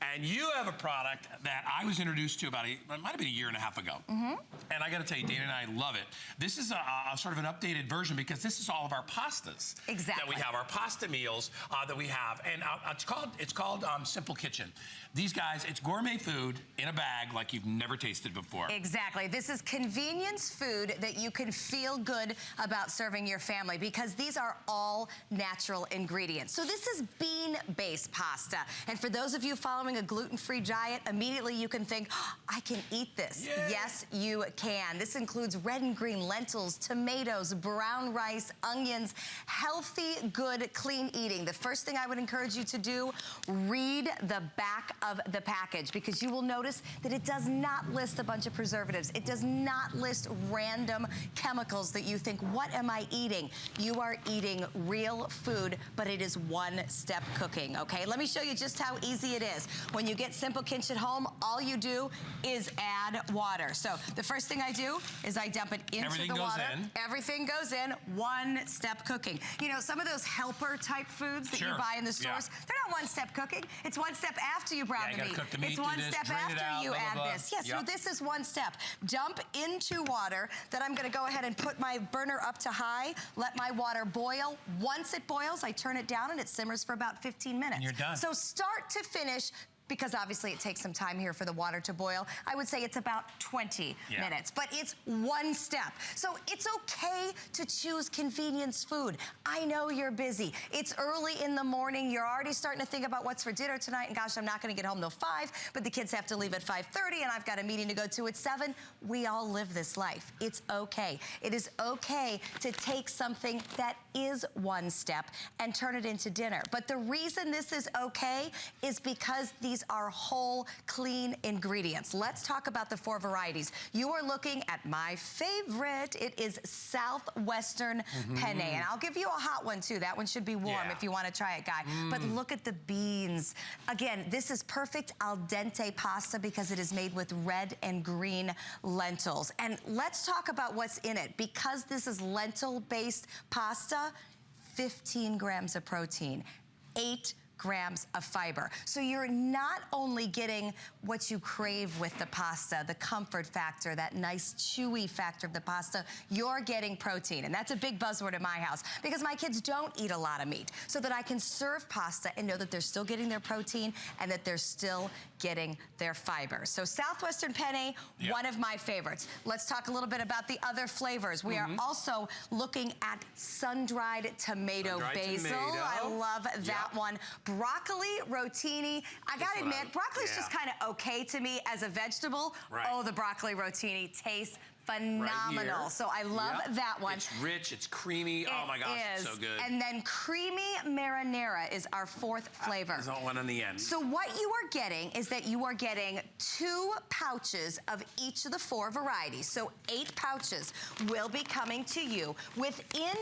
And you have a product that I was introduced to it might have been a year and a half ago. And I got to tell you, Dana and I love it. This is a sort of an updated version because this is all of our pastas that we have, our pasta meals that we have. And it's called Simple Kitchen. These guys, it's gourmet food in a bag like you've never tasted before. Exactly. This is convenience food that you can feel good about serving your family because these are all natural ingredients. So this is bean-based pasta. And for those of you following a gluten-free diet, immediately you can think, oh, I can eat this. Yay. Yes, you can. This includes red and green lentils, tomatoes, brown rice, onions, healthy, good, clean eating. The first thing I would encourage you to do, read the back of the package because you will notice that it does not list a bunch of preservatives. It does not list random chemicals that you think, what am I eating? You are eating real food, but it is one-step cooking, okay? Let me show you just how easy it is. When you get Simple Kitchen home, all you do is add water. So the first thing I do is I dump it into the water. Everything goes in, one-step cooking. You know, some of those helper type foods that you buy in the stores, they're not one-step cooking. It's one step after you brown the meat. Cook the meat. It's one step after you add this. Yes, so this is one step. Dump into water. Then I'm gonna go ahead and put my burner up to high, let my water boil. Once it boils, I turn it down and it simmers for about 15 minutes. And you're done. So start to finish, because obviously it takes some time here for the water to boil. I would say it's about 20 minutes, but it's one step. So it's okay to choose convenience food. I know you're busy. It's early in the morning. You're already starting to think about what's for dinner tonight, and gosh, I'm not gonna get home till 5, but the kids have to leave at 5:30, and I've got a meeting to go to at 7. We all live this life. It's okay. It is okay to take something that is one step and turn it into dinner. But the reason this is okay is because these are whole, clean ingredients. Let's talk about the 4 varieties. You are looking at my favorite. It is Southwestern Penne. And I'll give you a hot one too. That one should be warm if you want to try it, Guy. But look at the beans. Again, this is perfect al dente pasta because it is made with red and green lentils. And let's talk about what's in it. Because this is lentil-based pasta, 15 grams of protein, 8 grams of fiber. So you're not only getting what you crave with the pasta, the comfort factor, that nice chewy factor of the pasta, you're getting protein. And that's a big buzzword in my house because my kids don't eat a lot of meat, so that I can serve pasta and know that they're still getting their protein and that they're still getting their fiber. So Southwestern Penne, one of my favorites. Let's talk a little bit about the other flavors. We are also looking at sun-dried tomato basil. I love that one. Broccoli rotini. I gotta admit, broccoli's just kind of okay to me as a vegetable. Oh, the broccoli rotini tastes phenomenal. So I love that one. It's rich, it's creamy. Oh my gosh, it's so good. And then creamy marinara is our 4th flavor. There's one on the end. So what you are getting is that you are getting 2 pouches of each of the 4 varieties. So 8 pouches will be coming to you. Within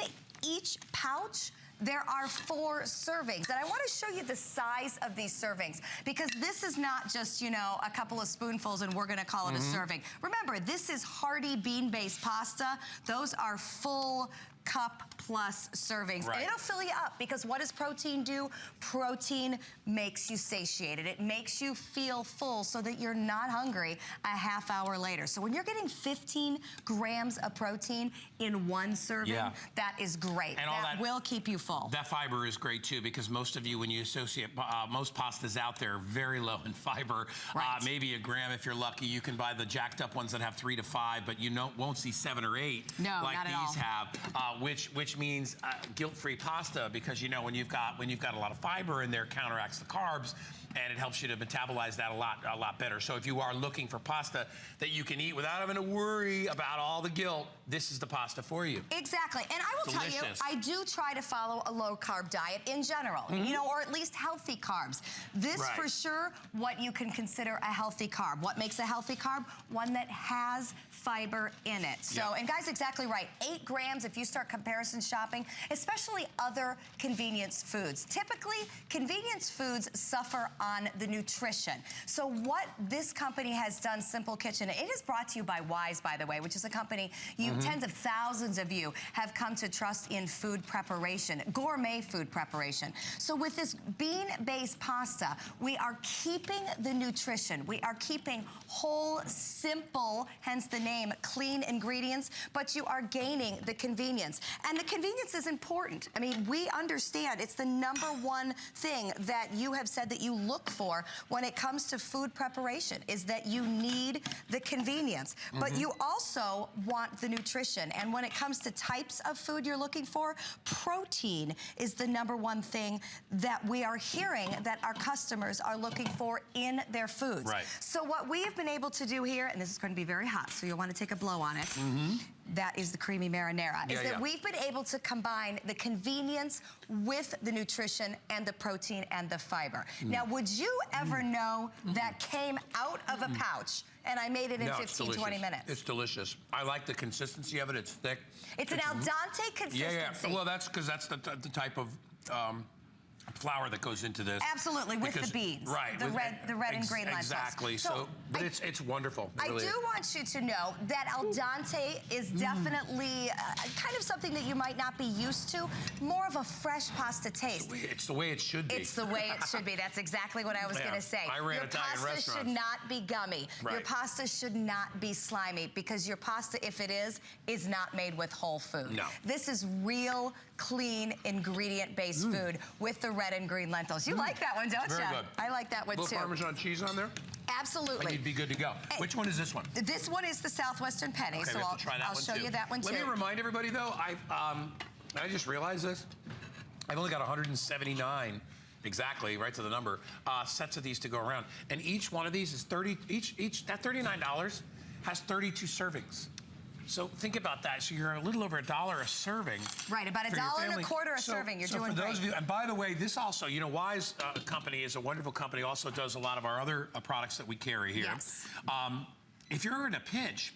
each pouch, there are 4 servings. And I want to show you the size of these servings because this is not just, you know, a couple of spoonfuls and we're going to call it a serving. Remember, this is hearty bean-based pasta. Those are full cup plus servings. And it'll fill you up because what does protein do? Protein makes you satiated. It makes you feel full so that you're not hungry a half hour later. So when you're getting 15 grams of protein in one serving, that is great. And that will keep you full. That fiber is great too because most of you, when you associate, most pastas out there are very low in fiber. Maybe a gram if you're lucky. You can buy the jacked up ones that have 3 to 5, but you won't see 7 or 8 like these have. Which means guilt-free pasta because you know when you've got a lot of fiber in there, counteracts the carbs and it helps you to metabolize that a lot better. So if you are looking for pasta that you can eat without having to worry about all the guilt, this is the pasta for you. Exactly. And I will tell you, I do try to follow a low-carb diet in general, you know, or at least healthy carbs. This for sure, what you can consider a healthy carb. What makes a healthy carb? One that has fiber in it. So, and Guy's exactly right. 8 grams if you start comparison shopping, especially other convenience foods. Typically, convenience foods suffer on the nutrition. So what this company has done, Simple Kitchen, it is brought to you by Wise, by the way, which is a company you tens of thousands of you have come to trust in food preparation, gourmet food preparation. So with this bean-based pasta, we are keeping the nutrition. We are keeping whole, simple, hence the name, clean ingredients, but you are gaining the convenience. And the convenience is important. I mean, we understand it's the #1 thing that you have said that you look for when it comes to food preparation, is that you need the convenience. But you also want the nutrition. And when it comes to types of food you're looking for, protein is the #1 thing that we are hearing that our customers are looking for in their foods. Right. So what we have been able to do here, and this is going to be very hot, so you'll want to take a blow on it. That is the creamy marinara, is that we've been able to combine the convenience with the nutrition and the protein and the fiber. Now, would you ever know that came out of a pouch and I made it in 15, 20 minutes? It's delicious. I like the consistency of it. It's thick. It's an al dente consistency. Yeah. Well, that's because that's the type of flour that goes into this. Absolutely, with the beans. Right. The red and green lentils. Exactly. So but it's wonderful. It really I do want you to know that al dente is definitely kind of something that you might not be used to. More of a fresh pasta taste. It's the way it should be. It's the way it should be. That's exactly what I was going to say. I ran Italian restaurants. Your pasta should not be gummy. Right. Your pasta should not be slimy, because your pasta, if it is not made with whole food. No. This is real, clean, ingredient-based food with the red and green lentils. You like that one, don't you? Very good. I like that one too. Little Parmesan cheese on there? Absolutely. And you'd be good to go. Which one is this one? This one is the Southwestern Penny, Okay, so I'll show you that one too. Let me remind everybody though, I just realized this. I've only got 179 exactly, right to the number, sets of these to go around. And each one of these is that $39 has 32 servings. So think about that. So you're a little over $1 a serving. Right, about $1.25 a serving. You're doing for those great. of you, and by the way, this also, you know, Wise company is a wonderful company. Also does a lot of our other products that we carry here. Yes. If you're in a pinch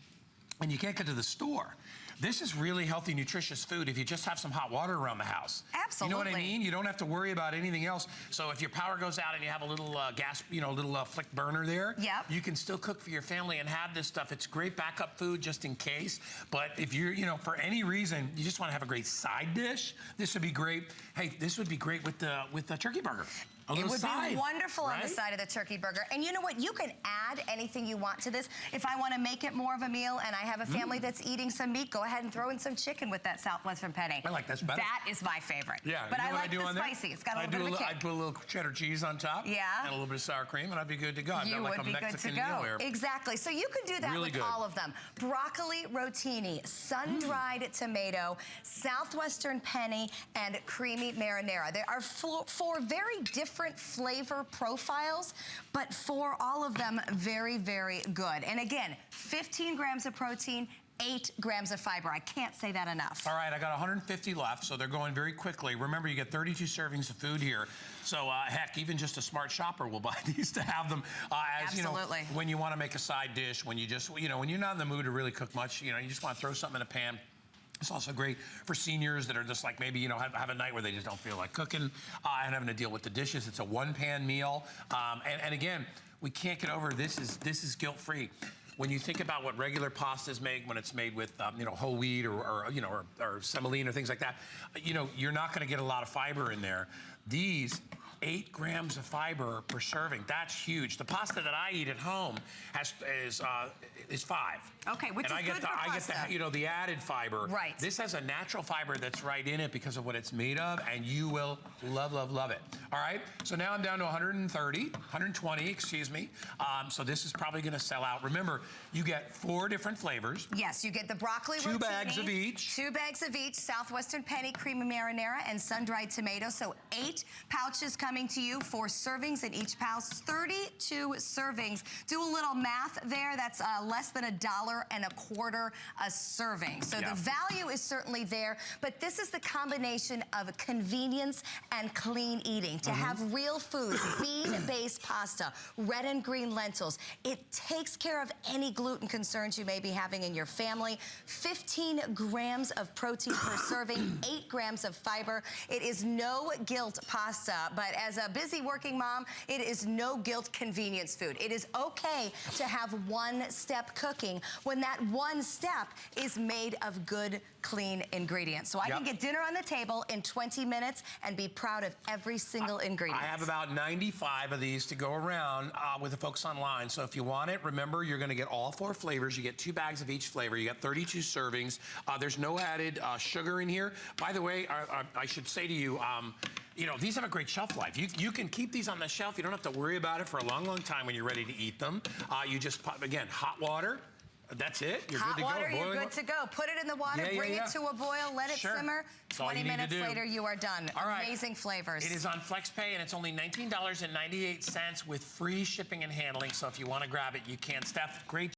and you can't get to the store, this is really healthy, nutritious food if you just have some hot water around the house. Absolutely. You know what I mean? You don't have to worry about anything else. So if your power goes out and you have a little gas, you know, a little flick burner there, you can still cook for your family and have this stuff. It's great backup food just in case. But if you're, you know, for any reason, you just want to have a great side dish, this would be great. Hey, this would be great with the turkey burger. It would be wonderful on the side of the turkey burger. And you know what? You can add anything you want to this. If I want to make it more of a meal and I have a family that's eating some meat, go ahead and throw in some chicken with that Southwestern Penny. I like this better. That is my favorite. Yeah. But you know I like the spicy. There? It's got a little bit of a kick. I'd put a little cheddar cheese on top. Yeah. And a little bit of sour cream, and I'd be good to go. You would be good to go. Exactly. So you can do that with all of them. Broccoli rotini, sun-dried tomato, Southwestern Penny, and creamy marinara. There are four very different flavor profiles, but for all of them, very, very good. And again, 15 grams of protein, 8 grams of fiber. I can't say that enough. All right, I got 150 left, so they're going very quickly. Remember, you get 32 servings of food here. So, heck, even just a smart shopper will buy these to have them. Absolutely. You know, when you want to make a side dish, when you just, you know, when you're not in the mood to really cook much, you know, you just want to throw something in a pan. It's also great for seniors that are just like maybe, you know, have a night where they just don't feel like cooking and having to deal with the dishes. It's a one-pan meal. And again, we can't get over this is guilt-free. When you think about what regular pastas make, when it's made with, you know, whole wheat or semolina or things like that, you know, you're not going to get a lot of fiber in there. These 8 grams of fiber per serving. That's huge. The pasta that I eat at home is 5. Okay, which is good for pasta. I get the, you know, the added fiber. Right. This has a natural fiber that's right in it because of what it's made of, and you will love, love, love it. All right, so now I'm down to 120, excuse me. So this is probably gonna sell out. Remember, you get 4 different flavors. Yes, you get the broccoli rotini. 2 bags of each. 2 bags of each, Southwestern Penny, creamy marinara, and sun-dried tomato. So 8 pouches coming to you, 4 servings in each pouch, 32 servings. Do a little math there. That's less than $1.25 a serving. So the value is certainly there, but this is the combination of convenience and clean eating. To have real food, bean-based pasta, red and green lentils. It takes care of any gluten concerns you may be having in your family. 15 grams of protein per serving, 8 grams of fiber. It is no guilt pasta, but as a busy working mom, it is no guilt convenience food. It is okay to have one-step cooking when that one step is made of good, clean ingredients. So I can get dinner on the table in 20 minutes and be proud of every single ingredient. I have about 95 of these to go around with the folks online. So if you want it, remember, you're going to get all 4 flavors. You get 2 bags of each flavor. You got 32 servings. There's no added sugar in here. By the way, I should say to you, you know, these have a great shelf life. You can keep these on the shelf. You don't have to worry about it for a long, long time when you're ready to eat them. You just pop, again, hot water. That's it. You're good to go. Hot water, you're good to go. Put it in the water, bring it to a boil, let it simmer. 20 minutes later, you are done. All right. Amazing flavors. It is on FlexPay, and it's only $19.98 with free shipping and handling. So if you want to grab it, you can. Steph, great